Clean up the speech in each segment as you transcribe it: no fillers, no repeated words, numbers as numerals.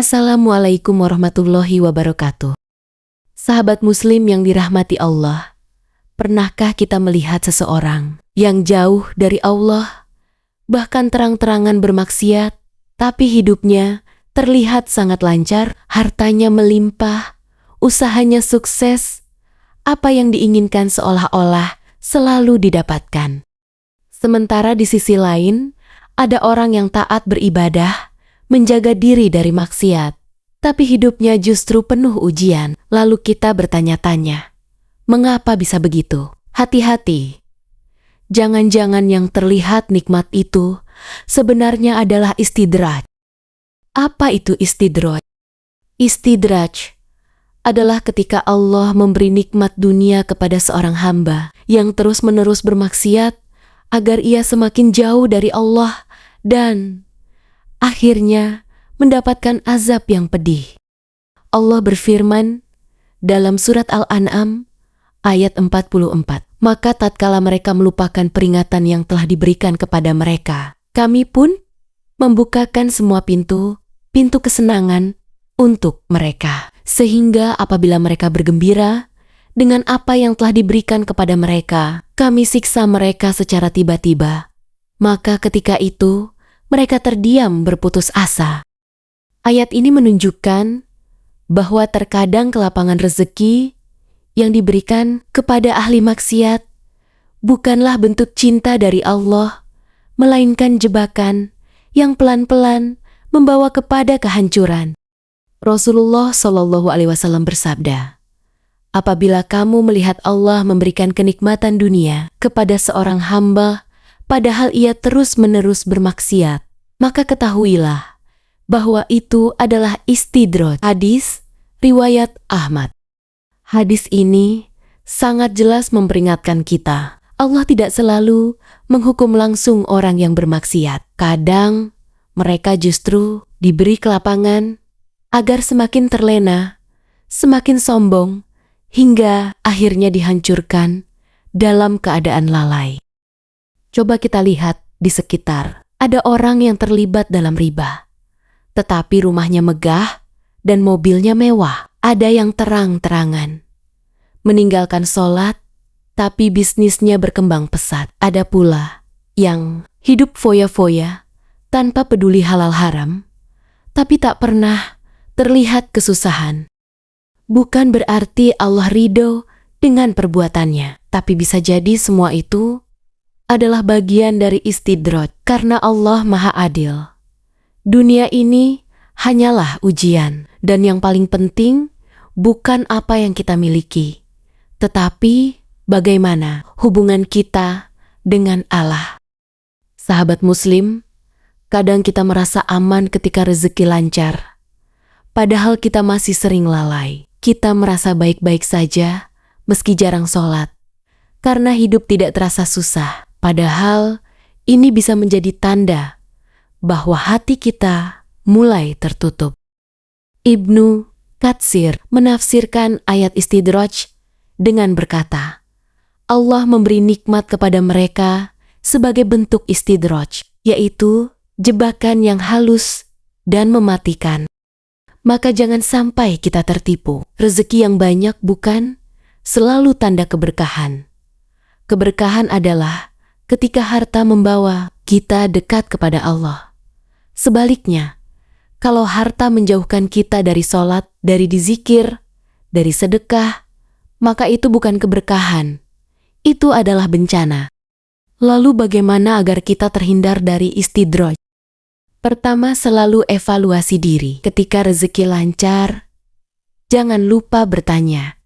Assalamualaikum warahmatullahi wabarakatuh. Sahabat muslim yang dirahmati Allah, pernahkah kita melihat seseorang yang jauh dari Allah, bahkan terang-terangan bermaksiat, tapi hidupnya terlihat sangat lancar, hartanya melimpah, usahanya sukses, apa yang diinginkan seolah-olah selalu didapatkan. Sementara di sisi lain, ada orang yang taat beribadah, menjaga diri dari maksiat, tapi hidupnya justru penuh ujian. Lalu kita bertanya-tanya, mengapa bisa begitu? Hati-hati, jangan-jangan yang terlihat nikmat itu sebenarnya adalah istidraj. Apa itu istidraj? Istidraj adalah ketika Allah memberi nikmat dunia kepada seorang hamba yang terus-menerus bermaksiat agar ia semakin jauh dari Allah dan akhirnya mendapatkan azab yang pedih. Allah berfirman dalam surat Al-An'am ayat 44, maka tatkala mereka melupakan peringatan yang telah diberikan kepada mereka, kami pun membukakan semua pintu kesenangan untuk mereka. Sehingga apabila mereka bergembira dengan apa yang telah diberikan kepada mereka, kami siksa mereka secara tiba-tiba. Maka ketika itu, mereka terdiam berputus asa. Ayat ini menunjukkan bahwa terkadang kelapangan rezeki yang diberikan kepada ahli maksiat bukanlah bentuk cinta dari Allah, melainkan jebakan yang pelan-pelan membawa kepada kehancuran. Rasulullah SAW bersabda, apabila kamu melihat Allah memberikan kenikmatan dunia kepada seorang hamba, padahal ia terus-menerus bermaksiat, maka ketahuilah bahwa itu adalah istidraj. Hadis riwayat Ahmad. Hadis ini sangat jelas memperingatkan kita. Allah tidak selalu menghukum langsung orang yang bermaksiat. Kadang mereka justru diberi kelapangan agar semakin terlena, semakin sombong, hingga akhirnya dihancurkan dalam keadaan lalai. Coba kita lihat di sekitar, ada orang yang terlibat dalam riba, tetapi rumahnya megah dan mobilnya mewah. Ada yang terang-terangan meninggalkan sholat, tapi bisnisnya berkembang pesat. Ada pula yang hidup foya-foya tanpa peduli halal haram, tapi tak pernah terlihat kesusahan. Bukan berarti Allah ridho dengan perbuatannya, tapi bisa jadi semua itu adalah bagian dari istidraj, karena Allah Maha Adil. Dunia ini hanyalah ujian, dan yang paling penting bukan apa yang kita miliki, tetapi bagaimana hubungan kita dengan Allah. Sahabat muslim, kadang kita merasa aman ketika rezeki lancar, padahal kita masih sering lalai. Kita merasa baik-baik saja meski jarang sholat, karena hidup tidak terasa susah. Padahal ini bisa menjadi tanda bahwa hati kita mulai tertutup. Ibnu Katsir menafsirkan ayat istidraj dengan berkata, Allah memberi nikmat kepada mereka sebagai bentuk istidraj, yaitu jebakan yang halus dan mematikan. Maka jangan sampai kita tertipu. Rezeki yang banyak bukan selalu tanda keberkahan. Keberkahan adalah ketika harta membawa kita dekat kepada Allah. Sebaliknya, kalau harta menjauhkan kita dari sholat, dari dizikir, dari sedekah, maka itu bukan keberkahan. Itu adalah bencana. Lalu bagaimana agar kita terhindar dari istidraj? Pertama, selalu evaluasi diri. Ketika rezeki lancar, jangan lupa bertanya,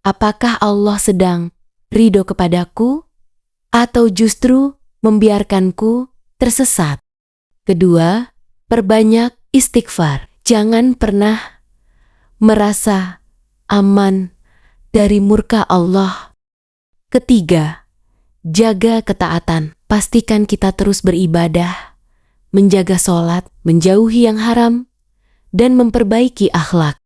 apakah Allah sedang ridho kepadaku? Atau justru membiarkanku tersesat? Kedua, perbanyak istighfar. Jangan pernah merasa aman dari murka Allah. Ketiga, jaga ketaatan. Pastikan kita terus beribadah, menjaga sholat, menjauhi yang haram, dan memperbaiki akhlak.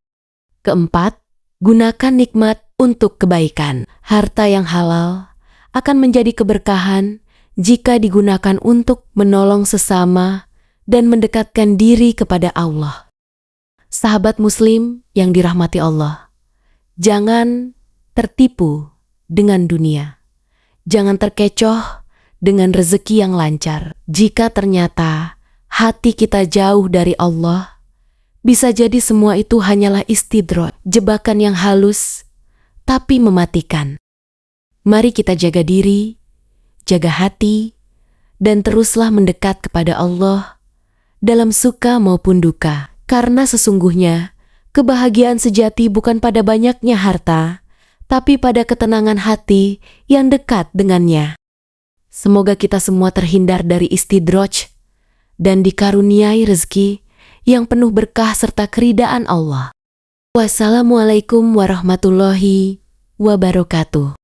Keempat, gunakan nikmat untuk kebaikan. Harta yang halal akan menjadi keberkahan jika digunakan untuk menolong sesama dan mendekatkan diri kepada Allah. Sahabat Muslim yang dirahmati Allah, jangan tertipu dengan dunia. Jangan terkecoh dengan rezeki yang lancar. Jika ternyata hati kita jauh dari Allah, bisa jadi semua itu hanyalah istidraj, jebakan yang halus tapi mematikan. Mari kita jaga diri, jaga hati, dan teruslah mendekat kepada Allah dalam suka maupun duka. Karena sesungguhnya kebahagiaan sejati bukan pada banyaknya harta, tapi pada ketenangan hati yang dekat dengannya. Semoga kita semua terhindar dari istidraj dan dikaruniai rezeki yang penuh berkah serta keridaan Allah. Wassalamualaikum warahmatullahi wabarakatuh.